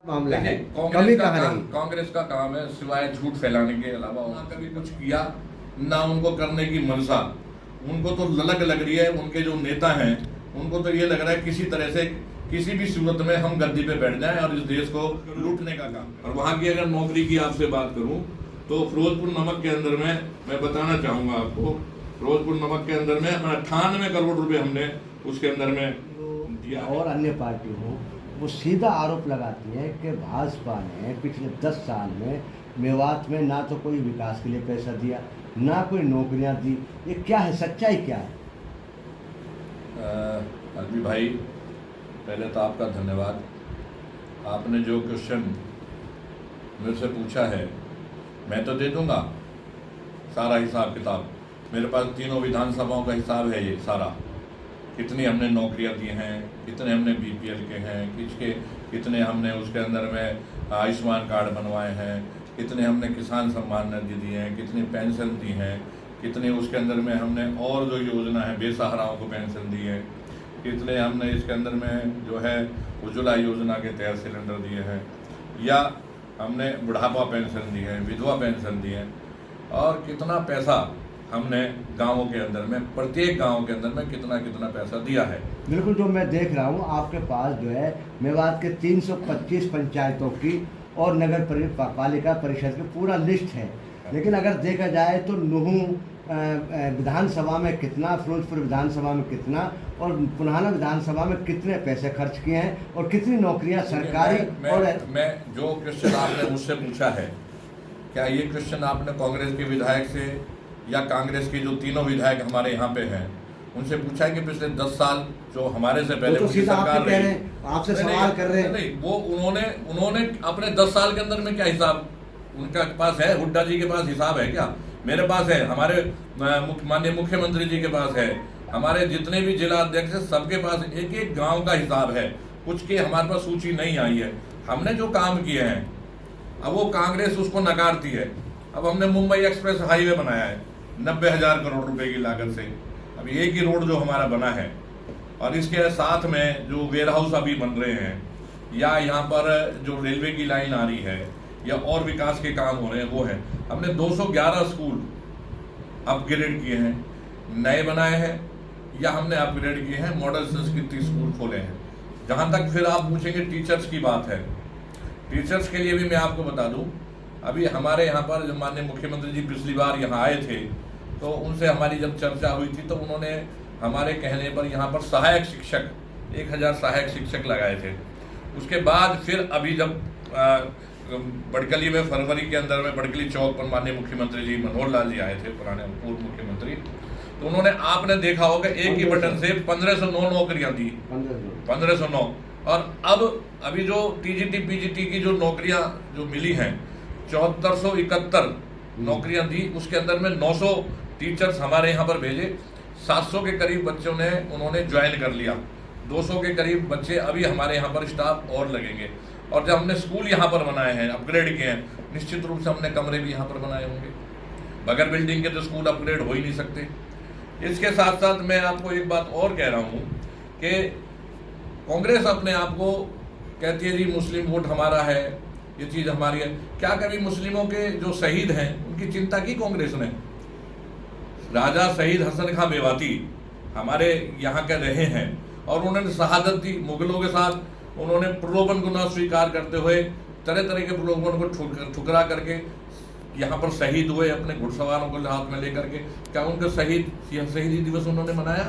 मामला है, कमी कांग्रेस कहाँ रही? कांग्रेस का काम है सिवाय झूठ फैलाने के अलावा ना कभी कुछ किया, ना उनको करने की मनसा। उनको तो ललक लग रही है, उनके जो नेता हैं उनको तो ये लग रहा है किसी तरह से किसी भी सूरत में हम गद्दी पे बैठ जाएं और इस देश को लूटने का काम। और वहां की अगर नौकरी की आपसे बात करूं तो फिरोजपुर नमक के अंदर में मैं बताना चाहूंगा आपको, फिरोजपुर नमक के अंदर में 98 करोड़ रुपए हमने उसके अंदर में दिया। और अन्य पार्टी हो वो सीधा आरोप लगाती है कि भाजपा ने पिछले 10 साल में मेवात में ना तो कोई विकास के लिए पैसा दिया, ना कोई नौकरियां दी। ये क्या है, सच्चाई क्या है? अलवी भाई, पहले तो आपका धन्यवाद। आपने जो क्वेश्चन मेरे से पूछा है मैं तो दे दूंगा सारा हिसाब किताब। मेरे पास तीनों विधानसभाओं का हिसाब है, ये सारा कितनी हमने नौकरियां दी हैं, कितने हमने बीपीएल के हैं, कितने हमने उसके अंदर में आयुष्मान कार्ड बनवाए हैं, कितने हमने किसान सम्मान निधि दिए हैं, कितनी पेंशन दी हैं, कितने उसके अंदर में हमने और जो योजना है बेसहाराओं को पेंशन दी है, कितने हमने इसके अंदर में जो है उज्ज्वला योजना के तहत सिलेंडर दिए हैं, या हमने बुढ़ापा पेंशन दी है, विधवा पेंशन दी है, और कितना पैसा हमने गांवों के अंदर में, प्रत्येक गांव के अंदर में कितना कितना पैसा दिया है। बिल्कुल, जो मैं देख रहा हूँ आपके पास जो है मेवात के 325 पंचायतों की और नगर पालिका परिषद की पूरा लिस्ट है। लेकिन अगर देखा जाए तो नूहू विधानसभा में कितना, फिरोजपुर विधानसभा में कितना और पुराना विधानसभा में कितने पैसे खर्च किए हैं और कितनी नौकरियां सरकारी। मैं जो क्वेश्चन आपने मुझसे पूछा है, क्या ये क्वेश्चन आपने कांग्रेस के विधायक से या कांग्रेस के जो तीनों विधायक हमारे यहाँ पे हैं उनसे पूछा है कि पिछले 10 साल जो हमारे से पहले तो सरकार रही, आपसे सवाल कर रहे हैं। नहीं, वो उन्होंने अपने 10 साल के अंदर में क्या हिसाब उनका पास है? हुड्डा जी के पास हिसाब है क्या? मेरे पास है, हमारे माननीय मुख्यमंत्री जी के पास है, हमारे जितने भी जिला अध्यक्ष हैं सबके पास एक एक गांव का हिसाब है। कुछ की हमारे पास सूची नहीं आई है। हमने जो काम किए हैं अब वो कांग्रेस उसको नकारती है। अब हमने मुंबई एक्सप्रेस हाईवे बनाया है 90,000 करोड़ रुपए की लागत से। अब एक ही रोड जो हमारा बना है और इसके साथ में जो वेयर हाउस अभी बन रहे हैं, या यहाँ पर जो रेलवे की लाइन आ रही है, या और विकास के काम हो रहे हैं, वो है। हमने 211 स्कूल अपग्रेड किए हैं, नए बनाए हैं, या हमने अपग्रेड किए हैं, मॉडल संस्कृति स्कूल खोले हैं। जहाँ तक फिर आप पूछेंगे टीचर्स की बात है, टीचर्स के लिए भी मैं आपको बता दूं, अभी हमारे यहाँ पर जब माननीय मुख्यमंत्री जी पिछली बार यहाँ आए थे तो उनसे हमारी जब चर्चा हुई थी तो उन्होंने हमारे कहने पर यहाँ पर सहायक शिक्षक 1000 सहायक शिक्षक लगाए थे। उसके बाद फिर अभी जब बड़कली में फरवरी के अंदर में बड़कली चौक पर माननीय मुख्यमंत्री जी मनोहर लाल जी आए थे, पुराने पूर्व मुख्यमंत्री, तो उन्होंने, आपने देखा होगा, एक ही बटन से 1509 नौकरियां दी, 1509। और अब अभी जो टीजीटी पीजीटी की जो नौकरियां जो मिली हैं 7471 नौकरियां दी, उसके अंदर में 900 टीचर्स हमारे यहाँ पर भेजे, 700 के करीब बच्चों ने उन्होंने ज्वाइन कर लिया, 200 के करीब बच्चे अभी हमारे यहाँ पर स्टाफ और लगेंगे। और जब हमने स्कूल यहाँ पर बनाए हैं, अपग्रेड किए हैं, निश्चित रूप से हमने कमरे भी यहाँ पर बनाए होंगे। बगैर बिल्डिंग के तो स्कूल अपग्रेड हो ही नहीं सकते। इसके साथ साथ मैं आपको एक बात और कह रहा हूँ कि कांग्रेस अपने आप को कहती है जी मुस्लिम वोट हमारा है, ये चीज़ हमारी है। क्या कभी मुस्लिमों के जो शहीद हैं उनकी चिंता की कांग्रेस ने? राजा शहीद हसन खां मेवाती हमारे यहाँ के रहे हैं और उन्होंने शहादत दी मुगलों के साथ। उन्होंने प्रलोभन को न स्वीकार करते हुए तरह तरह के प्रलोभन को ठुकरा करके यहाँ पर शहीद हुए, अपने घुड़सवारों को हाथ में लेकर के। क्या उनका शहीदी दिवस उन्होंने मनाया?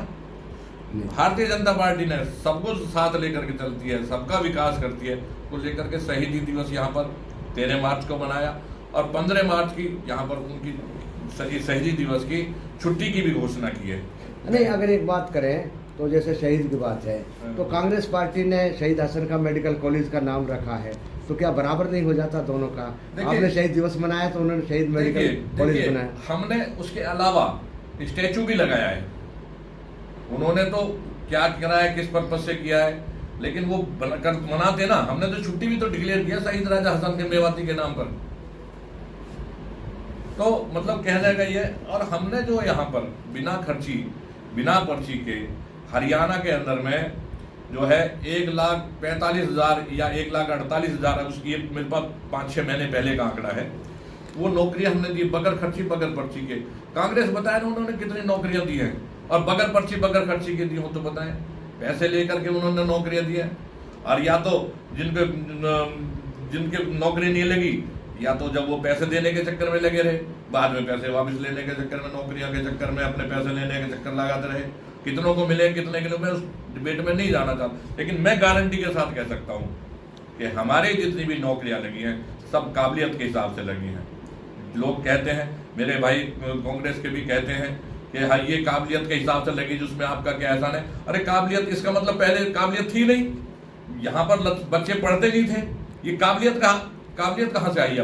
भारतीय जनता पार्टी ने सबको साथ लेकर के चलती है, सबका विकास करती है, को लेकर के शहीदी दिवस यहाँ पर 13 मार्च को मनाया और 15 मार्च की यहाँ पर उनकी शहीदी दिवस की छुट्टी की भी घोषणा की है। नहीं, अगर एक बात करें तो जैसे शहीद की बात है तो कांग्रेस पार्टी ने शहीद हसन खां मेडिकल कॉलेज का नाम रखा है, तो क्या बराबर नहीं हो जाता दोनों का? आपने शहीद दिवस मनाया तो उन्होंने शहीद मेडिकल कॉलेज बनाया। हमने उसके अलावा स्टैचू भी लगाया है। उन्होंने तो क्या करा है, किस पर्पज से किया है, लेकिन वो मनाते ना। हमने तो छुट्टी भी तो डिक्लेयर किया शहीद राजा हसन के मेवाती के नाम पर। तो मतलब कहने का ये, और हमने जो यहाँ पर बिना खर्ची बिना पर्ची के हरियाणा के अंदर में जो है 1,45,000 या 1,48,000, उसकी मेरे पास 5-6 महीने पहले का आंकड़ा है, वो नौकरियां हमने दी बगैर खर्ची बगैर पर्ची के। कांग्रेस बताए ना उन्होंने कितनी नौकरियां दी हैं, और बगैर पर्ची बगैर खर्ची के दी हो तो बताएं। पैसे लेकर के उन्होंने नौकरियां दी है, और या तो जिनके नौकरी नहीं लगी, या तो जब वो पैसे देने के चक्कर में लगे रहे, बाद में पैसे वापस लेने के चक्कर में, नौकरियों के चक्कर में अपने पैसे लेने के चक्कर लगाते रहे। कितनों को मिले कितने के, मैं उस डिबेट में नहीं जाना चाहता, लेकिन मैं गारंटी के साथ कह सकता हूँ कि हमारे जितनी भी नौकरियां लगी हैं सब काबिलियत के हिसाब से लगी हैं। लोग कहते हैं, मेरे भाई कांग्रेस के भी कहते हैं कि हाँ ये काबिलियत के हिसाब से लगी, जिसमें आपका क्या एहसान है। अरे काबिलियत, इसका मतलब पहले काबिलियत थी नहीं, यहाँ पर बच्चे पढ़ते नहीं थे, ये काबिलियत कहाँ से आई?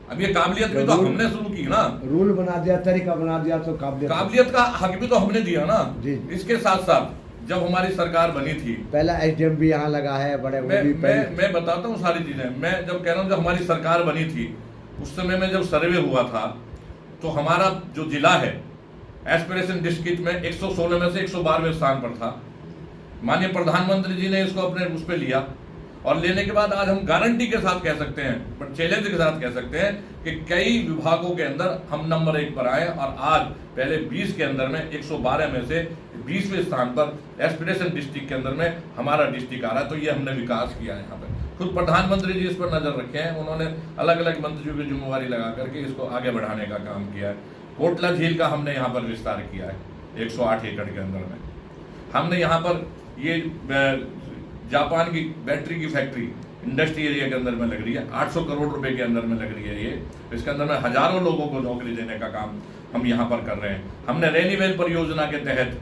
अब ये काबिलियत भी तो हमने शुरू की ना, रूल बना दिया, तरीका बना दिया, तो काबिलियत का हक भी तो हमने दिया ना जी। इसके साथ साथ जब हमारी सरकार बनी थी, पहला एसडीएम भी यहाँ लगा है, बड़े मैं बताता हूँ सारी चीजें। मैं जब कह रहा हूँ जब हमारी सरकार बनी थी, उस समय में जब सर्वे हुआ था, तो हमारा जो जिला है एस्पिरेशन डिस्ट्रिक्ट में 116 में से 112वें स्थान पर था। माननीय प्रधानमंत्री जी ने इसको अपने उस पर लिया, और लेने के बाद आज हम गारंटी के साथ कह सकते हैं, पर चैलेंज के साथ कह सकते हैं कि कई विभागों के अंदर हम नंबर 1 पर आए, और आज पहले 20 के अंदर में 112 में से 20वें स्थान पर एस्पिरेशन डिस्ट्रिक्ट के अंदर में हमारा डिस्ट्रिक्ट आ रहा है। तो ये हमने विकास किया है। यहाँ पर खुद प्रधानमंत्री जी इस पर नजर रखे हैं, उन्होंने अलग अलग मंत्रियों की जिम्मेवारी लगा करके इसको आगे बढ़ाने का काम किया है। कोटला झील का हमने यहाँ पर विस्तार किया है 108 एकड़ के अंदर में। हमने यहाँ पर ये जापान की बैटरी की फैक्ट्री इंडस्ट्री एरिया के अंदर में लग रही है, 800 करोड़ रुपए के अंदर में लग रही है ये। इसके अंदर में हजारों लोगों को नौकरी देने का काम हम यहाँ पर कर रहे हैं। हमने रेनीवेल परियोजना के तहत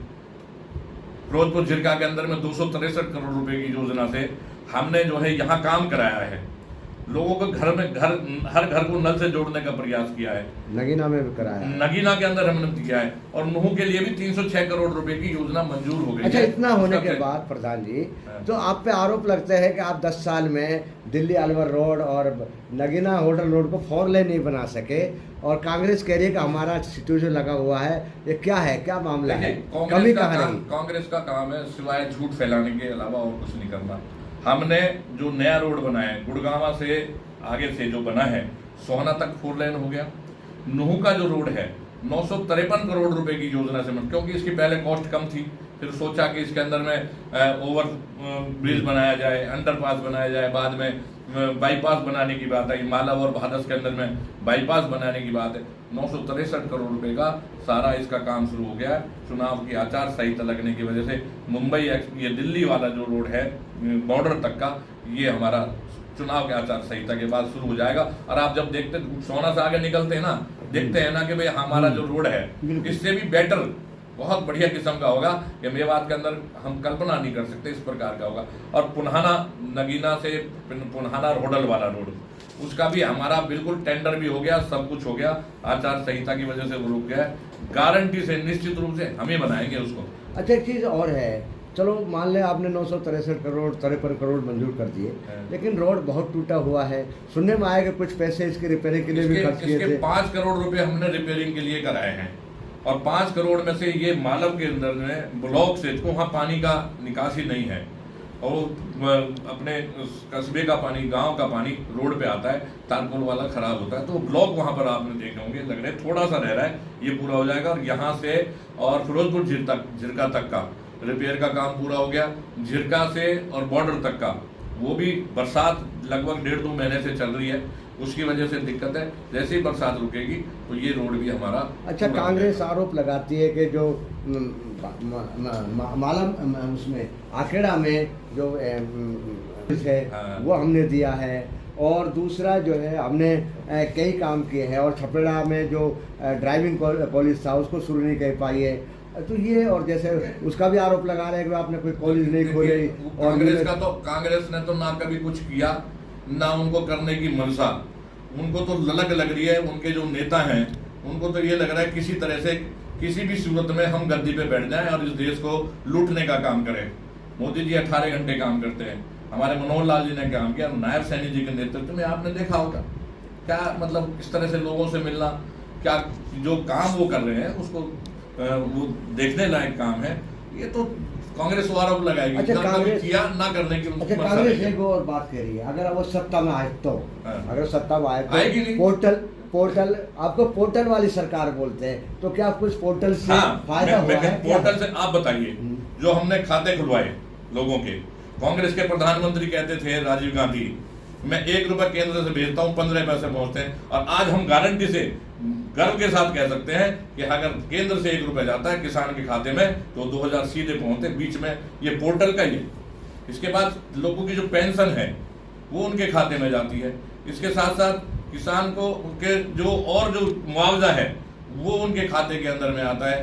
फिरोजपुर झिरका के अंदर में 263 करोड़ रुपए की योजना से हमने जो है यहाँ काम कराया है। लोगों को हर घर को नल से जोड़ने का प्रयास किया है। नगीना में भी कराया, नगीना के अंदर हमने किया है, और नुहू के लिए भी 306 करोड़ रुपए की योजना मंजूर हो गई। अच्छा, इतना होने के बाद प्रधान जी, तो आप पे आरोप लगता है कि आप 10 साल में दिल्ली अलवर रोड और नगीना होटल रोड को 4 लेन नहीं बना सके, और कांग्रेस कह रही है कि हमारा सिचुएशन लगा हुआ है। ये क्या है, क्या मामला है? कमी कहाँ रही? कांग्रेस का काम है सिवाय झूठ फैलाने के अलावा और कुछ नहीं करना। हमने जो नया रोड बनाया है, गुड़गांवा से आगे से जो बना है, सोहना तक 4 लेन हो गया। नुहू का जो रोड है 953 करोड़ रुपए की योजना से, क्योंकि इसकी पहले कॉस्ट कम थी, फिर सोचा कि इसके अंदर में ओवर ब्रिज बनाया जाए, अंडरपास बनाया जाए, बाद में बाईपास बनाने की बात आई, मालव और भादस के अंदर में बाईपास बनाने की बात है। 963 करोड़ रुपए का सारा इसका काम शुरू हो गया है। चुनाव की आचार संहिता लगने की वजह से मुंबई ये दिल्ली वाला जो रोड है बॉर्डर तक का, ये हमारा चुनाव के आचार संहिता के बाद शुरू हो जाएगा। और आप जब देखते सोना से आगे निकलते हैं ना, देखते हैं ना कि भाई हमारा जो रोड है इससे भी बेटर, बहुत बढ़िया किस्म का होगा। कि मेवात के अंदर हम कल्पना नहीं कर सकते इस प्रकार का होगा। और पुन्हाना नगीना से पुन्हाना होडल वाला रोड, उसका भी हमारा बिल्कुल टेंडर भी हो गया, सब कुछ हो गया। आचार संहिता की वजह से वो रुक गया है। गारंटी से निश्चित रूप से हम ही बनाएंगे उसको। अच्छा, एक चीज़ और है, चलो मान लें आपने 963 करोड़ 53 करोड़ मंजूर कर दिए, लेकिन रोड बहुत टूटा हुआ है। सुनने में आया कि कुछ पैसे इसके रिपेयरिंग के लिए भी खर्च किए थे। 5 करोड़ रुपए हमने रिपेयरिंग के लिए कराए हैं, और 5 करोड़ में से ये मालव के अंदर में ब्लॉक से वहाँ पानी का निकासी नहीं है, और अपने कस्बे का पानी, गांव का पानी रोड पे आता है, तारपुल वाला खराब होता है, तो ब्लॉक वहां पर आपने देखे होंगे लग रहे, थोड़ा सा रह रहा है, ये पूरा हो जाएगा। और यहाँ से और फिरोजपुर झिरका तक का रिपेयर का काम पूरा हो गया। झिरका से और बॉर्डर तक का, वो भी बरसात लगभग 1.5-2 महीने से चल रही है, उसकी वजह से दिक्कत है। जैसे ही बरसात रुकेगी तो ये रोड भी हमारा। अच्छा, कांग्रेस आरोप लगाती है कि जो मालम उसमें आखेड़ा में जो है वो हमने दिया है, और दूसरा जो है हमने कई काम किए हैं, और छपेड़ा में जो ड्राइविंग कॉलेज था उसको शुरू नहीं कर पाई है। तो ये, और जैसे उसका भी आरोप लगा रहे हैं कि आपने कोई कॉलेज नहीं खोले। और कांग्रेस ने तो ना कभी कुछ किया, ना उनको करने की मनसा। उनको तो ललक लग रही है, उनके जो नेता हैं उनको तो ये लग रहा है किसी तरह से किसी भी सूरत में हम गद्दी पे बैठ जाएं और इस देश को लूटने का काम करें। मोदी जी 18 घंटे काम करते हैं, हमारे मनोहर लाल जी ने काम किया, नायब सैनी जी के नेतृत्व में आपने देखा होगा क्या, मतलब इस तरह से लोगों से मिलना, क्या जो काम वो कर रहे हैं उसको वो देखने लायक काम है। ये तो कांग्रेस वो आरोप लगाएगी। अच्छा, जब कभी कांग्रेस किया ना करने की अच्छा, कांग्रेस एक और बात कह रही है, अगर वो सत्ता में आए तो, अगर सत्ता में आए आएगी तो नहीं। पोर्टल आपको पोर्टल वाली सरकार बोलते हैं, तो क्या आपको इस पोर्टल से फायदा हुआ है? पोर्टल से आप बताइए, जो हमने खाते खुलवाए लोगों के, कांग्रेस के प्रधानमंत्री कहते थे राजीव गांधी, मैं 1 रुपए केंद्र से भेजता हूँ 15 पैसे पहुंचते हैं, और आज हम गारंटी से गर्व के साथ कह सकते हैं कि अगर केंद्र से 1 रुपए जाता है किसान के खाते में तो 2000 सीधे पहुंचते। बीच में ये पोर्टल का ही है। इसके बाद लोगों की जो पेंशन है वो उनके खाते में जाती है। इसके साथ साथ किसान को उनके जो मुआवजा है वो उनके खाते के अंदर में आता है।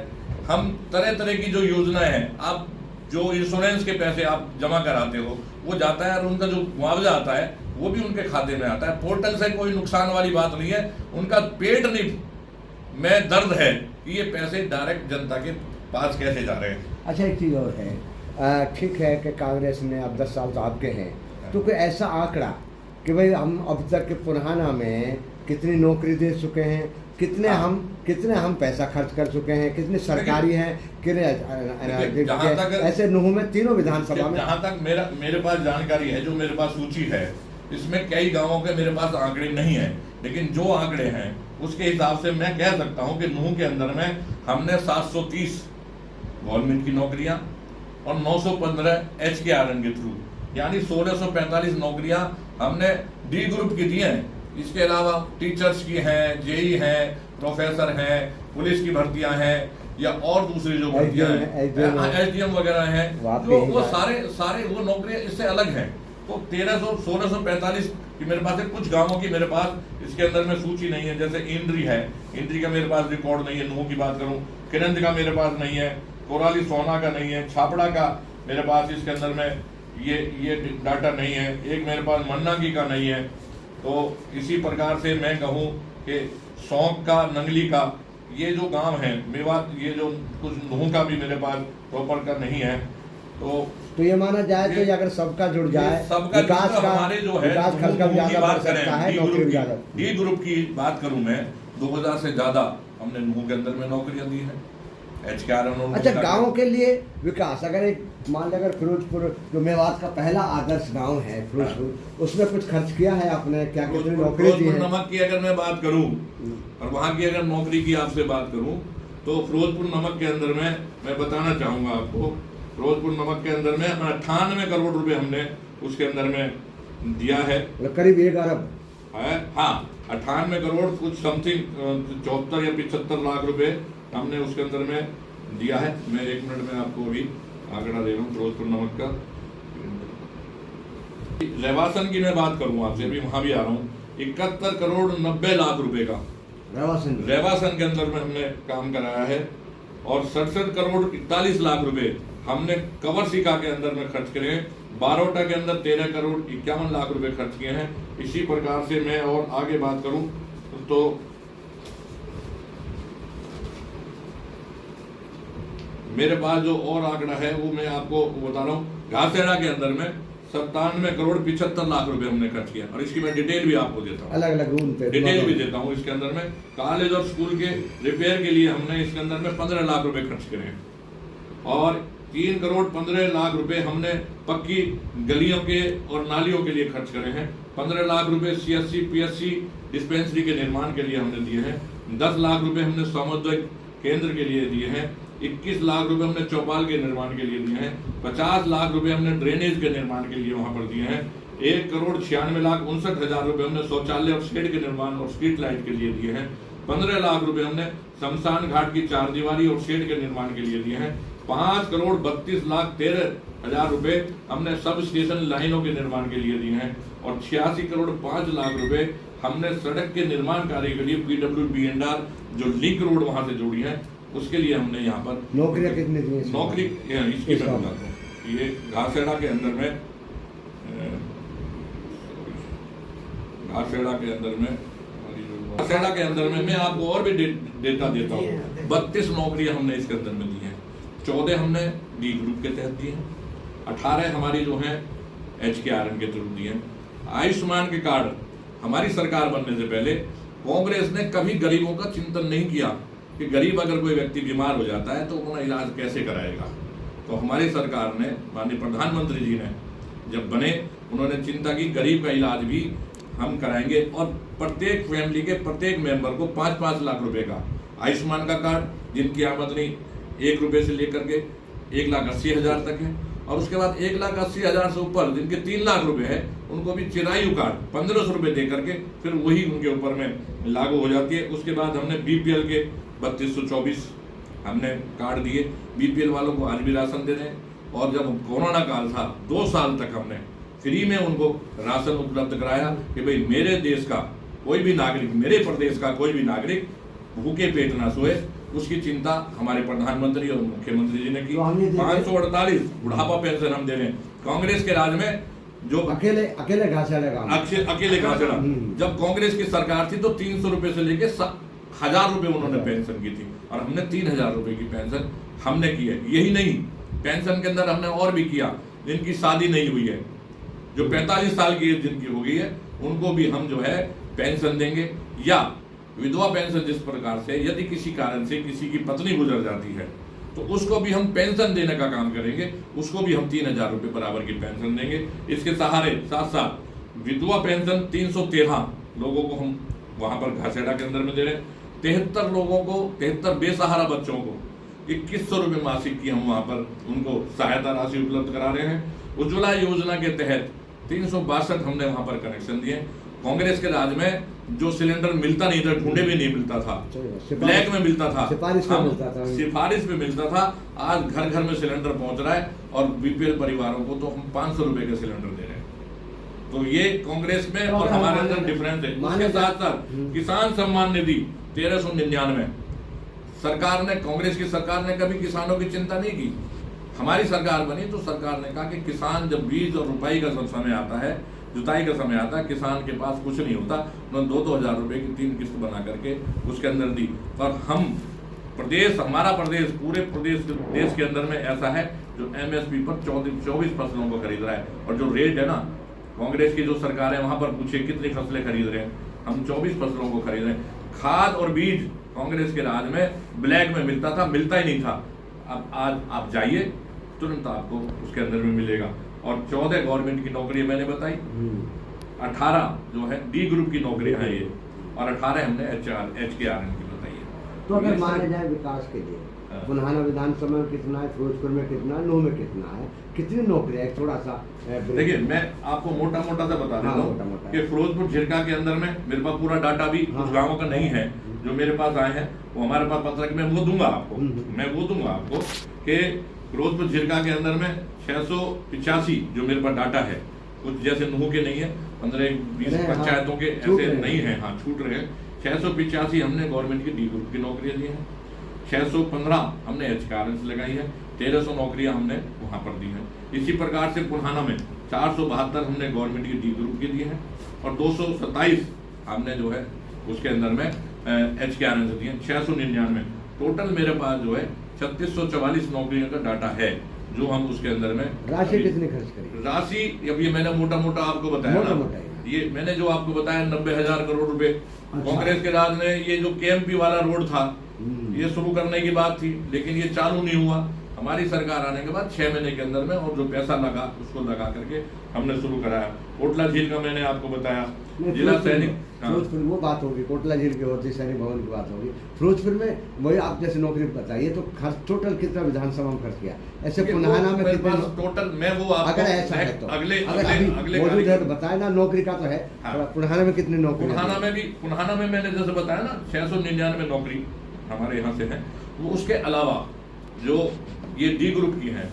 हम तरह तरह की जो योजनाएं हैं, आप जो इंश्योरेंस के पैसे आप जमा कराते हो वो जाता है, और उनका जो मुआवजा आता है वो भी उनके खाते में आता है। पोर्टल से कोई नुकसान वाली बात नहीं है। उनका पेट नहीं में दर्द है कि ये पैसे डायरेक्ट जनता के पास कैसे जा रहे हैं। अच्छा, एक चीज़ और है, ठीक है कि कांग्रेस ने अब 10 साल तो आपके हैं, तो कोई ऐसा आंकड़ा कि भाई हम अब तक के पुराना में कितनी नौकरी दे चुके हैं, कितने हम पैसा खर्च कर चुके हैं, कितने सरकारी हैं, कितने ऐसे नुह में तीनों विधानसभा में। जहाँ तक मेरे पास जानकारी है, जो मेरे पास सूची है, इसमें कई गांवों के मेरे पास आंकड़े नहीं है, लेकिन जो आंकड़े हैं उसके हिसाब से मैं कह सकता हूं कि नूह के अंदर में हमने 730 गवर्नमेंट की नौकरियां और 915 HKRN के थ्रू, यानी 1645 नौकरियां हमने डी ग्रुप की दी हैं। इसके अलावा टीचर्स की हैं, जेई हैं, प्रोफेसर हैं, पुलिस की भर्तियां हैं, या और दूसरी जो भर्तियां हैं, SDM वगैरह हैं, जो वो सारे वो नौकरियां इससे अलग हैं। तो 1645 की मेरे पास है। कुछ गांवों की मेरे पास इसके अंदर में सूची नहीं है, जैसे इंद्री है, इंद्री का मेरे पास रिकॉर्ड नहीं है। नूह की बात करूं, किरंज का मेरे पास नहीं है, कोराली सोना का नहीं है, छापड़ा का मेरे पास इसके अंदर में ये डाटा नहीं है, एक मेरे पास मन्नागी का नहीं है। तो इसी प्रकार से मैं कहूँ कि सौंक का, नंगली का, ये जो गांव है मेवात, ये जो कुछ नूह का भी मेरे पास प्रॉपर का नहीं है। तो ये माना जाए तो अगर सबका जुड़ जाए, सबका विकास का हमारे जो है विकास खर्च कम ज्यादा बढ़ सकता है, नौकरी भी ज्यादा। डी ग्रुप की बात करूं मैं, 2000 से ज्यादा हमने नूह के अंदर में नौकरियां दी हैं। HKRN। अच्छा, गाँव के लिए विकास, अगर एक मान लिया, अगर फिरोजपुर जो मेवात का पहला आदर्श गांव है फिरोजपुर, उसमें कुछ खर्च किया है आपने? क्या कितनी नौकरी दी है? नमक की अगर मैं बात करूं और वहां की अगर नौकरी की आपसे बात करूं, तो फिरोजपुर नमक के अंदर में मैं बताना चाहूंगा आपको, फिरोजपुर नमक के अंदर में 98 करोड़ रुपए हमने उसके अंदर में दिया है, करीब 1 अरब है। हाँ, 98 करोड़ कुछ समथिंग 74 या 75 लाख रुपए हमने उसके अंदर में दिया है। मैं 1 मिनट में आपको अभी आंकड़ा दे रहा हूँ फिरोजपुर नमक का। रेवासन की मैं बात करूँ आपसे, अभी वहां भी आ रहा हूँ, 71 करोड़ 90 लाख रुपए का रेवासन के अंदर में हमने काम कराया है, और 67 करोड़ 41 लाख रुपए हमने कवर सिका के अंदर में खर्च करे हैं। बारोटा के अंदर 13 करोड़ 51 लाख रुपए खर्च किए हैं। इसी प्रकार से मैं और आगे बात करूं तो मेरे पास जो और आंकड़ा है वो मैं आपको बता रहा हूँ। घासेड़ा के अंदर में 97 करोड़ 75 लाख रुपए हमने खर्च किया, और इसकी मैं डिटेल भी आपको देता हूँ, अलग अलग रूम पे डिटेल भी देता हूँ। इसके अंदर में कॉलेज और स्कूल के रिपेयर के लिए हमने इसके अंदर में 15 लाख रुपए खर्च करे हैं, और 3 करोड़ 15 लाख रुपए हमने पक्की गलियों के और नालियों के लिए खर्च करे हैं। 15 लाख रुपए CSC PSC डिस्पेंसरी के निर्माण के लिए हमने दिए हैं। 10 लाख रुपए हमने सामुदायिक केंद्र के लिए दिए हैं। 21 लाख रुपए हमने चौपाल के निर्माण के लिए दिए हैं। 50 लाख रुपए हमने ड्रेनेज के निर्माण के लिए वहां पर दिए हैं। 1 करोड़ 96 लाख 59 हजार रुपए हमने शौचालय और शेड के निर्माण और स्ट्रीट लाइट के लिए दिए हैं। 15 लाख रुपए हमने शमशान घाट की 4 दीवारी और शेड के निर्माण के लिए दिए हैं। 5 करोड़ 32 लाख 13 हजार रुपए हमने सब स्टेशन लाइनों के निर्माण के लिए दिए हैं, और 86 करोड़ 5 लाख रुपए हमने सड़क के निर्माण कार्य के लिए PWBNR जो लिंक रोड वहां से जोड़ी है उसके लिए हमने यहाँ पर नौकरियां कितनी दी हैं? नौकरी इसकी मैं बताता हूँ। ये घासेड़ा के अंदर में घासेड़ा के अंदर में मैं आपको और भी डेटा देता हूँ। 32 नौकरियां हमने इसके अंदर में दी हैं। 14 हमने डी ग्रुप के तहत दिए हैं, 18 हमारी जो हैं HKRN के थ्रू दिए हैं। आयुष्मान के कार्ड हमारी सरकार बनने से पहले कांग्रेस ने कभी गरीबों का चिंतन नहीं किया कि गरीब अगर कोई व्यक्ति बीमार हो जाता है तो अपना इलाज कैसे कराएगा। तो हमारी सरकार ने, माननीय प्रधानमंत्री जी ने जब बने, उन्होंने चिंता की गरीब का इलाज भी हम कराएंगे और प्रत्येक फैमिली के प्रत्येक मेंबर को 5-5 लाख रुपए का आयुष्मान का कार्ड, जिनकी आमदनी 1 रुपये से लेकर के 1,80,000 तक है, और उसके बाद 1,80,000 से ऊपर जिनके 3 लाख रुपए है, उनको भी चिरायु कार्ड 1,500 रुपये दे करके फिर वही उनके ऊपर में लागू हो जाती है। उसके बाद हमने BPL के 3224 हमने कार्ड दिए, BPL वालों को आज भी राशन दे रहे हैं। और जब कोरोना काल था 2 साल तक हमने फ्री में उनको राशन उपलब्ध कराया कि भाई मेरे देश का कोई भी नागरिक, मेरे प्रदेश का कोई भी नागरिक भूखे पेट ना सोए, उसकी चिंता हमारे प्रधानमंत्री और मुख्यमंत्री जी ने की। 548 बुढ़ापा पेंशन हम दे रहे हैं। कांग्रेस के राज में जो अकेले घासेड़ा काम, अकेले घासेड़ा, जब कांग्रेस की सरकार थी तो 300 रुपए से लेके 1,000 रुपए उन्होंने पेंशन की थी, और हमने 3,000 रुपए की पेंशन हमने की है। यही नहीं, पेंशन के अंदर हमने और भी किया, जिनकी शादी नहीं हुई है, जो 45 साल की एज जिनकी हो गई है, उनको भी हम जो है पेंशन देंगे। या विधवा पेंशन, जिस प्रकार से यदि किसी कारण से किसी की पत्नी गुजर जाती है तो उसको भी हम पेंशन देने का काम करेंगे, उसको भी हम 3,000 रुपए बराबर की पेंशन देंगे। इसके सहारे साथ साथ विधवा पेंशन 313 लोगों को हम वहां पर घासेड़ा के अंदर में दे रहे हैं। 73 लोगों को, 73 बेसहारा बच्चों को 2,100 रुपए मासिक की हम वहां पर उनको सहायता राशि उपलब्ध करा रहे हैं। उज्ज्वला योजना के तहत 362 हमने वहां पर कनेक्शन दिए। कांग्रेस के राज में जो सिलेंडर मिलता नहीं था, ढूंढे भी नहीं मिलता था, ब्लैक में मिलता था, सिफारिश पे मिलता था, आज घर घर में सिलेंडर पहुंच रहा है। और BPL परिवारों को तो हम 500 रुपए के सिलेंडर दे रहे हैं। तो ये कांग्रेस में और हमारे अंदर डिफरेंस है। उसके साथ साथ किसान सम्मान निधि 1399 सरकार ने, कांग्रेस की सरकार ने कभी किसानों की चिंता नहीं की। हमारी सरकार बनी तो सरकार ने कहा कि किसान जब बीज और रुपाई का समय आता है, जुताई का समय आता है, किसान के पास कुछ नहीं होता, उन्होंने 2-2 हज़ार रुपए की 3 किस्त बना करके उसके अंदर दी। और हम प्रदेश, हमारा प्रदेश, पूरे प्रदेश देश के अंदर में ऐसा है जो MSP पर 24 फसलों को खरीद रहा है। और जो रेट है ना, कांग्रेस की जो सरकार है वहां पर पूछे कितनी फसलें खरीद रहे हैं, हम 24 फसलों को खरीद रहे हैं। खाद और बीज कांग्रेस के राज में ब्लैक में मिलता था, मिलता ही नहीं था। अब आज आप जाइए, तुरंत आपको उसके अंदर में मिलेगा। और 14 गवर्नमेंट की नौकरी मैंने बताई, 18 जो है D ग्रुप की नौकरियां हैं ये, और 18 हमने HKRN की बताई है। तो अगर माने जाए विकास के लिए पुनहाना विधानसभा में कितना है, फिरोजपुर में कितना है, नूह में कितना है, कितनी नौकरियां है, थोड़ा सा देखिए मैं आपको मोटा सा बता देता हूँ कि फिरोजपुर झिरका के अंदर में मेरे पास पूरा डाटा भी कुछ गाँवों का नहीं है, जो मेरे पास आए हैं वो हमारे पास पत्रक में वो दूंगा आपको, मैं वो दूंगा आपको कि फिरोजपुर झिरका के अंदर में 685 जो मेरे पास डाटा है, कुछ जैसे नूह के नहीं है, 15-20 पंचायतों के ऐसे नहीं है, हाँ छूट रहे हैं। 685 हमने गवर्नमेंट की D ग्रुप की नौकरियां दी हैं, 615 हमने HKRN लगाई है, 1300 नौकरियां हमने वहां पर दी हैं। इसी प्रकार से पुनहाना में 472 हमने गवर्नमेंट की D ग्रुप की दी है, और 227 हमने जो है उसके अंदर में HKRN से दी है। 699 टोटल मेरे पास जो है 3644 नौकरियों का डाटा है, जो हम उसके अंदर में। राशि कितनी खर्च करी? राशि अब ये मैंने मोटा आपको बताया ना, ये मैंने जो आपको बताया 90,000 करोड़ रुपए। कांग्रेस के राज ने ये जो KMP वाला रोड था, ये शुरू करने की बात थी, लेकिन ये चालू नहीं हुआ। हमारी सरकार आने के बाद 6 महीने के अंदर में, और जो पैसा लगा उसको लगा करके हमने शुरू कराया। कोटला झील का मैंने आपको बताया, जिला सैनिक, फिरोजपुर वो बात होगी, कोटला झील की होती, सैनिक भवन की बात होगी। फिरोजपुर में वही आप जैसे नौकरी बताइए, तो खर्च टोटल कितना विधानसभा में खर्च किया? ऐसे पुनहाना में कितना टोटल, मैं वो आपको अगर ऐसा है तो अगले मौजूद है तो बताए ना, नौकरी का तो है। पुनहाना में कितनी नौकरी? पुनहाना में मैंने जैसे बताया ना 699 नौकरी हमारे यहाँ से है। वो उसके अलावा जो ये D ग्रुप की हैं,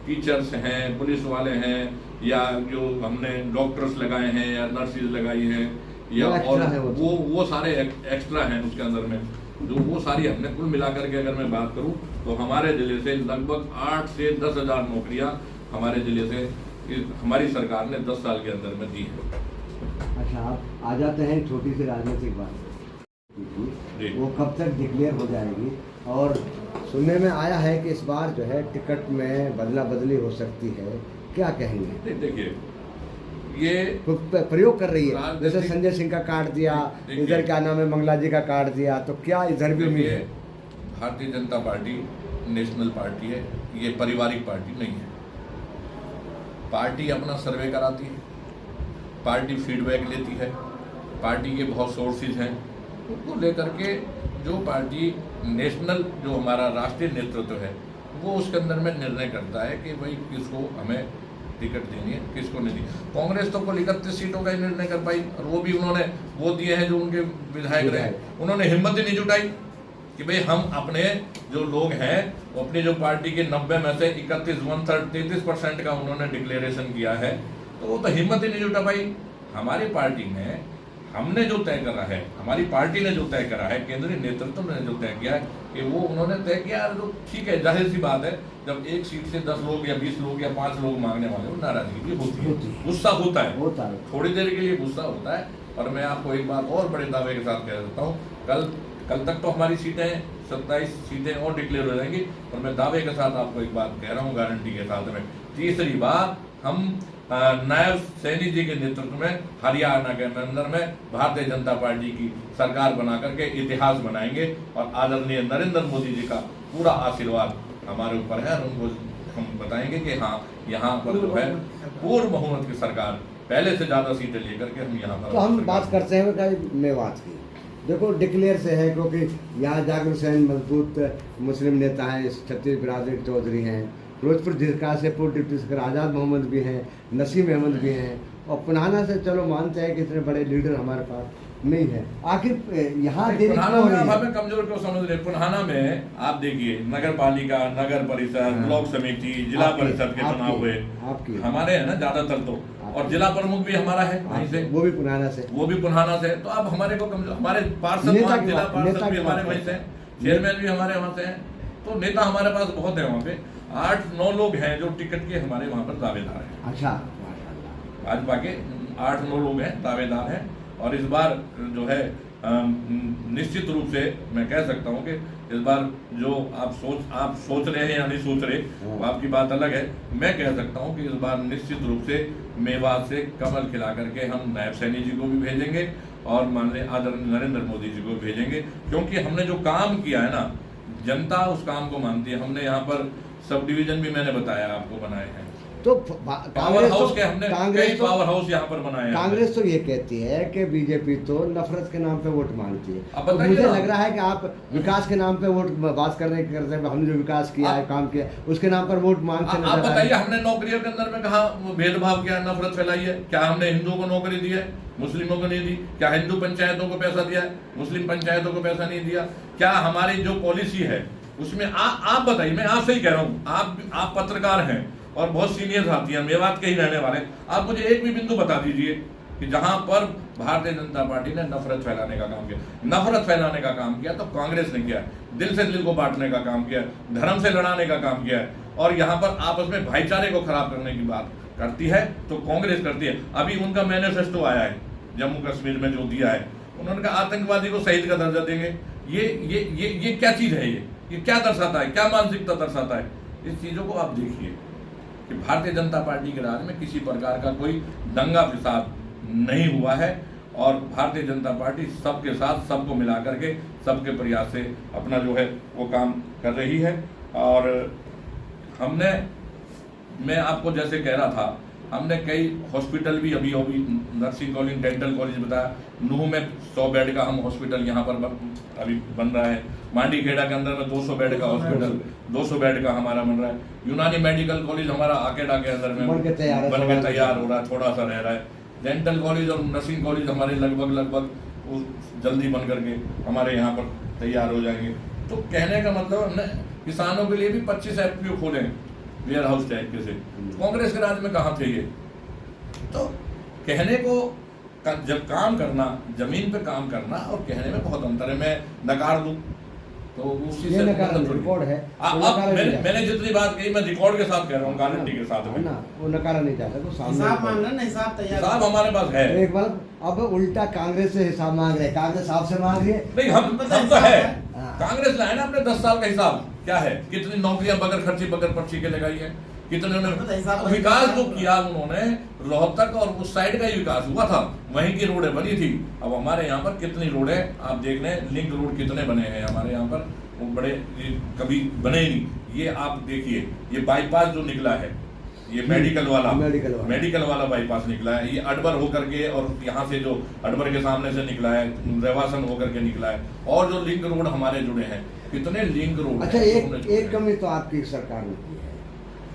टीचर्स हैं, पुलिस वाले हैं, या जो हमने डॉक्टर्स लगाए हैं या नर्सेज लगाई हैं, या और वो सारे एक्स्ट्रा हैं उसके अंदर में, जो वो सारी हमने कुल मिलाकर के अगर मैं बात करूं तो हमारे जिले से लगभग 8 से 10 हज़ार नौकरियां हमारे जिले से हमारी सरकार ने 10 साल के अंदर में दी है। अच्छा, आप आ जाते हैं छोटी सी राजनीतिक बात, वो कब तक डिक्लेयर हो जाएगी? और सुनने में आया है कि इस बार जो है टिकट में बदला बदली हो सकती है, क्या कहेंगे? देखिए, ये प्रयोग कर रही है, जैसे संजय सिंह का काट दिया, इधर क्या नाम है मंगला जी का काट दिया, तो क्या इधर भी उम्मीद है? Bharatiya Janata party national party है, ये पारिवारिक पार्टी नहीं है। पार्टी अपना सर्वे कराती है, पार्टी फीडबैक लेती है, पार्टी के बहुत सोर्सेज हैं, उनको लेकर के जो पार्टी नेशनल जो हमारा राष्ट्रीय नेतृत्व है वो उसके अंदर में निर्णय करता है कि भाई किसको हमें टिकट देनी है, किसको नहीं दी। कांग्रेस तो कुल 31 सीटों का ही निर्णय कर पाई, और वो भी उन्होंने वो दिए हैं जो उनके विधायक रहे, उन्होंने हिम्मत ही नहीं जुटाई कि भाई हम अपने जो लोग हैं वो अपनी जो पार्टी के 90 में से 33% का उन्होंने डिक्लेरेशन किया है, तो वो तो हिम्मत ही नहीं जुटा पाई। हमारी पार्टी ने हमने जो तय करा है, हमारी पार्टी ने जो तय करा है, केंद्रीय नेतृत्व ने जो तय किया है कि वो उन्होंने तय किया, तो ठीक है, जाहिर सी बात है, जब एक सीट से 10 लोग या 20 लोग या 5 लोग मांगने वाले हो, नाराजगी भी होती है, गुस्सा होता है, थोड़ी देर के लिए गुस्सा होता है। और मैं आपको एक बात और बड़े दावे के साथ कह देता हूँ, कल तक तो हमारी सीटें 27 सीटें और डिक्लेयर हो जाएंगी, और मैं दावे के साथ आपको एक बात कह रहा हूँ गारंटी के साथ में, तीसरी बार हम नायब सैनी जी के नेतृत्व में हरियाणा के अंदर में भारतीय जनता पार्टी की सरकार बना करके इतिहास बनाएंगे, और आदरणीय नरेंद्र मोदी जी का पूरा आशीर्वाद हमारे ऊपर है, और उनको हम बताएंगे कि हाँ, यहाँ पर जो है पूर्व बहुमत की सरकार, पहले से ज्यादा सीटें लेकर के हम यहाँ पर। तो हम बात करते हैं मेवात की। देखो डिक्लेयर से है, क्योंकि यहाँ जागरूक हुसैन मजबूत मुस्लिम नेता हैं, छत्तीस बिरादरी चौधरी हैं, फिरोजपुर जिला से पूर्व डिप्टी स्पीकर आज़ाद मोहम्मद भी हैं, नसीम अहमद भी हैं, और पुनाना से चलो मानते हैं कि इतने बड़े लीडर हमारे पास नहीं है। आखिर यहाँ हमें कमजोर क्यों समझ रहे? पुनाना में आप देखिए, नगर पालिका, नगर परिषद, ब्लॉक समिति, जिला परिषद के चुनाव हुए हमारे है ना ज्यादातर, तो और जिला प्रमुख भी हमारा है वहीं से, वो भी पुनाना से। तो अब हमारे को कमजोर, हमारे पार्षद, जिला पार्षद भी हमारे वहीं से, चेयरमैन भी हमारे वहाँ से हैं, तो नेता हमारे पास बहुत है। वहाँ पे 8-9 लोग हैं जो टिकट के हमारे वहाँ पर दावेदार हैं। अच्छा, भाजपा के 8-9 लोग हैं, दावेदार हैं, और इस बार जो है निश्चित रूप से मैं कह सकता हूँ कि इस बार जो आप सोच रहे हैं या नहीं सोच रहे, वो आपकी बात अलग है। मैं कह सकता हूँ कि इस बार निश्चित रूप से मेवात से कमल खिला करके हम नायब सैनी जी को भी भेजेंगे, और माननीय आदरणीय नरेंद्र मोदी जी को भेजेंगे, क्योंकि हमने जो काम किया है ना, जनता उस काम को मानती है। हमने यहाँ पर सब डिवीजन भी मैंने बताया आपको बनाए हैं, तो पावर हाउस के हमने कई पावर हाउस यहाँ पर बनाए हैं। कांग्रेस तो ये कहती है कि बीजेपी तो नफरत के नाम पे वोट मांगती है। अब तो मुझे लग रहा है कि आप विकास के नाम पे वोट बात करते हैं, हमने जो विकास किया है, काम किया, उसके नाम पर वोट मांगते हैं। आप बताइए, हमने नौकरियों के अंदर में कहा भेदभाव किया, नफरत फैलाई है? क्या हमने हिंदुओं को नौकरी दी है, मुस्लिमों को नहीं दी? क्या हिंदू पंचायतों को पैसा दिया है, मुस्लिम पंचायतों को पैसा नहीं दिया? क्या हमारी जो पॉलिसी है उसमें आप बताइए, मैं आपसे ही कह रहा हूँ, आप पत्रकार हैं और बहुत सीनियर साथी हैं, मेवात के ही रहने वाले, आप मुझे एक भी बिंदु बता दीजिए कि जहां पर भारतीय जनता पार्टी ने नफरत फैलाने का काम किया। नफरत फैलाने का काम किया तो कांग्रेस ने किया, दिल से दिल को बांटने का काम किया, धर्म से लड़ाने का काम किया है, और यहाँ पर आपस में भाईचारे को खराब करने की बात करती है तो कांग्रेस करती है। अभी उनका मैनिफेस्टो आया है, जम्मू कश्मीर में जो दिया है, उन्होंने कहा आतंकवादी को शहीद का दर्जा देंगे। ये क्या चीज है? ये क्या दर्शाता है, क्या मानसिकता दर्शाता है? इस चीजों को आप देखिए कि भारतीय जनता पार्टी के राज में किसी प्रकार का कोई दंगा फिसाद नहीं हुआ है, और भारतीय जनता पार्टी सबके साथ, सबको मिला करके, सबके प्रयास से अपना जो है वो काम कर रही है। और मैं आपको जैसे कह रहा था, हमने कई हॉस्पिटल भी अभी नर्सिंग कॉलेज, डेंटल कॉलेज बताया, नूह में 100 बेड का हम हॉस्पिटल यहाँ पर अभी बन रहा है, मांडी खेड़ा के अंदर में 200 बेड का हॉस्पिटल, 200 बेड का हमारा बन रहा है, यूनानी मेडिकल कॉलेज हमारा आकेडा के अंदर में बन के तैयार हो रहा है, थोड़ा सा रह रहा है। डेंटल कॉलेज और नर्सिंग कॉलेज हमारे लगभग जल्दी बन करके हमारे यहाँ पर तैयार हो जाएंगे। तो कहने का मतलब, हमने किसानों के लिए भी 25 FPO खोले वेयर हाउस टाइप के से, कांग्रेस के राज में कहाँ थे ये? तो कहने को, जब काम करना, जमीन पे काम करना और कहने में बहुत अंतर है। मैं नकार दूं तो उसी से रिकॉर्ड है। मैंने जितनी बात कही मैं रिकॉर्ड के साथ कह रहा हूँ, गारंटी के साथ में ना, वो नकारा नहीं चाहता, वो हिसाब मांगना ना, हिसाब तैयार, हिसाब हमारे पास है। एक बार अब उल्टा कांग्रेस से हिसाब मांग रहे, कांग्रेस आपसे मांग रही है। नहीं, हम तो है, कांग्रेस लाए ना अपने 10 साल का हिसाब, क्या है, कितनी नौकरियां बगैर खर्ची बगैर पर्ची के लगाई है, कितने विकास जो किया उन्होंने, रोहतक और उस साइड का ही विकास हुआ था, वहीं की रोडें बनी थी। अब हमारे यहाँ पर कितनी रोडें आप देख रहे हैं, लिंक रोड कितने बने हैं हमारे यहाँ पर, वो बड़े कभी बने ही नहीं। ये आप देखिए, ये बाईपास जो निकला है, ये मेडिकल वाला बाईपास निकला है, ये अडबर होकर के और यहाँ से जो अडबर के सामने से निकला है, रेवासन होकर के निकला है, और जो लिंक रोड हमारे जुड़े हैं, कितने लिंक रोड। अच्छा, एक कमी तो आपकी सरकार ने की है,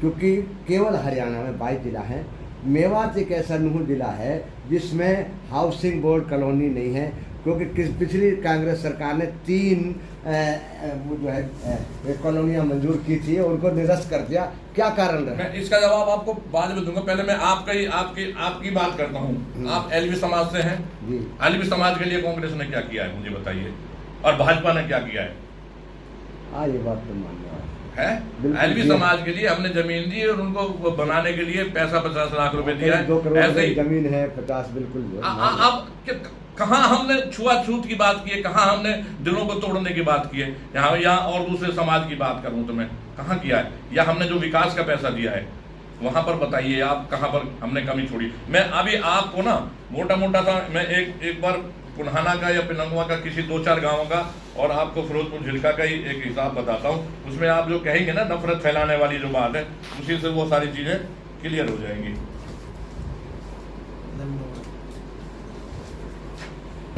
क्योंकि केवल हरियाणा में 22 जिला है, मेवात एक ऐसा नूह जिला है जिसमें हाउसिंग बोर्ड कॉलोनी नहीं है, क्योंकि पिछली कांग्रेस सरकार ने 3 वो जो है कॉलोनियां मंजूर की थी, उनको निरस्त कर दिया। क्या कारण रहा? मैं इसका जवाब आपको बाद में दूंगा, पहले मैं आपकी बात करता हूँ। आप एलवी समाज से हैं जी। एलवी समाज के लिए कांग्रेस ने क्या किया है मुझे बताइए, और भाजपा ने क्या किया है? हाँ, ये बात तो मान्य है। एलवी समाज के लिए हमने जमीन दी और उनको बनाने के लिए पैसा 50 लाख रुपए दिया है। 2 करोड़ ऐसे ही जमीन है, 50 बिल्कुल। अब कहाँ हमने छुआछूत की बात की है, कहाँ हमने दिलों को तोड़ने की बात की है? यहाँ और दूसरे समाज की बात करूं तो मैं कहाँ किया है? या हमने जो विकास का पैसा दिया है वहां पर बताइए आप कहाँ पर हमने कमी छोड़ी। मैं अभी आपको ना मोटा सा मैं एक बार पुन्हाना का या पिनंगवा का किसी 2-4 गाँवों का और आपको फिरोजपुर झिलका का ही एक हिसाब बताता हूँ। उसमें आप जो कहेंगे ना नफरत फैलाने वाली जो बात है, उसी से वो सारी चीजें क्लियर हो जाएंगी।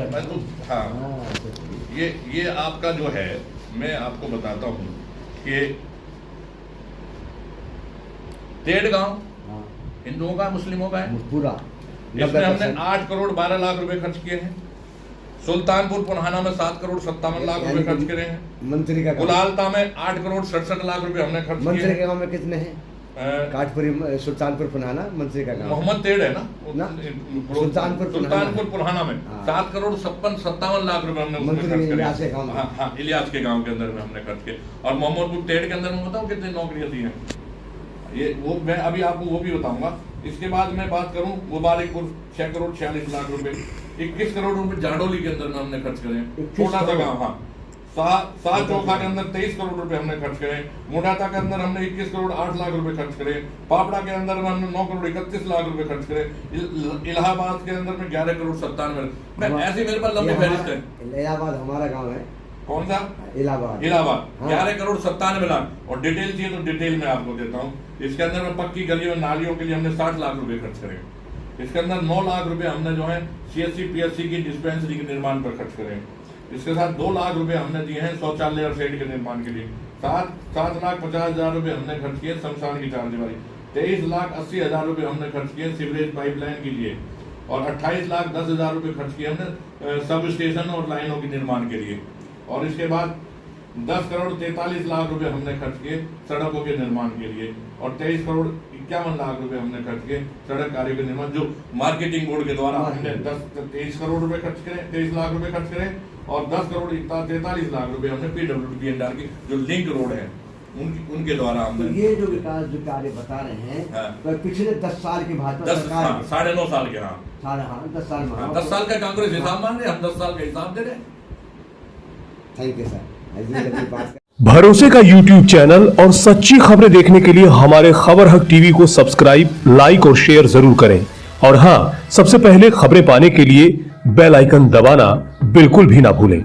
मैं तो हाँ, ये आपका जो है मैं आपको बताता हूँ कि तेड़ गांव हिंदुओं का मुस्लिमों का है पूरा, इसमें हमने 8 करोड़ 12 लाख रुपए खर्च किए हैं। सुल्तानपुर पुन्हाना में 7 करोड़ 57 लाख रुपए खर्च करे हैं। मंत्री का गुलालता में 8 करोड़ 67 लाख रुपए हमने खर्च किए। मंत्री के गांव में कितने हैं? काठपुरी, सुल्तानपुर पुन्हाना मंत्री का गांव, मोहम्मद तेड़ है ना सुल्तानपुर पुन्हाना में 7 करोड़ 57 लाख रुपए हमने उसमें खर्च करे। हाँ, इलियास के गांव के अंदर में हमने खर्च किए। और मोहम्मदपुर तेड़ के अंदर में बताऊं कितनी नौकरियां दी हैं, ये वो मैं अभी आपको वो भी बताऊंगा। इसके बाद मैं बात करूं मुबारकपुर 6 करोड़ 46 लाख रुपए, 21 करोड़ रुपए जाडोली के अंदर में हमने खर्च करे, छोटा सा गाँव। हाँ, सात चौखा के अंदर 23 करोड़ रुपए हमने खर्च करे, मुंडाता के अंदर हमने 21 करोड़ 8 लाख रुपए खर्च करे, पापड़ा के अंदर में हमने 9 करोड़ 31 लाख रुपए खर्च करे, इलाहाबाद के अंदर में 11 करोड़ 97 लाख। ऐसे मेरे पास लंबी फहरिस्त है। इलाहाबाद हमारा गाँव है। कौन सा? इलाहाबाद। 11 करोड़ 97 लाख। और डिटेल चाहिए तो डिटेल में आपको देता हूँ। इसके अंदर में पक्की गलियों नालियों के लिए हमने 60 लाख रुपए खर्च करे। इसके अंदर 9 लाख रुपए हमने जो है CSC PSC की डिस्पेंसरी के निर्माण पर खर्च करे। इसके साथ 2 लाख रुपए हमने दिए हैं शौचालय और शेड के निर्माण के लिए। 7,50,000 रुपए हमने खर्च किए शमशान की चारदीवारी। 23,80,000 रुपए हमने खर्च किए सीवरेज पाइपलाइन के लिए। और 28,10,000 रुपए खर्च किए हमने सब स्टेशन और लाइनों के निर्माण के लिए। और इसके बाद 10 करोड़ 43 लाख रुपए हमने खर्च किए सड़कों के निर्माण के लिए। और 23 करोड़ 51 लाख रुपए हमने खर्च किए सड़क कार्य के निर्माण, जो मार्केटिंग बोर्ड के द्वारा हमने 23 करोड़ रुपए खर्च करे, 23 लाख रुपए खर्च करे। और 10 करोड़ 43 लाख रुपए हमने PWD-PNR की जो लिंक रोड है उनके द्वारा हमने। तो ये जो विकास जो कार्य बता रहे हैं तो पिछले 10 साल की भाजपा सरकार, 9.5 साल के। हाँ, 10 साल का कांग्रेस हिसाब मान रहे, हम 10 साल का हिसाब दे रहे। Thank you sir. भरोसे का YouTube चैनल और सच्ची खबरें देखने के लिए हमारे खबर हक टीवी को सब्सक्राइब, लाइक और शेयर जरूर करें। और हाँ, सबसे पहले खबरें पाने के लिए बेल आइकन दबाना बिल्कुल भी ना भूलें।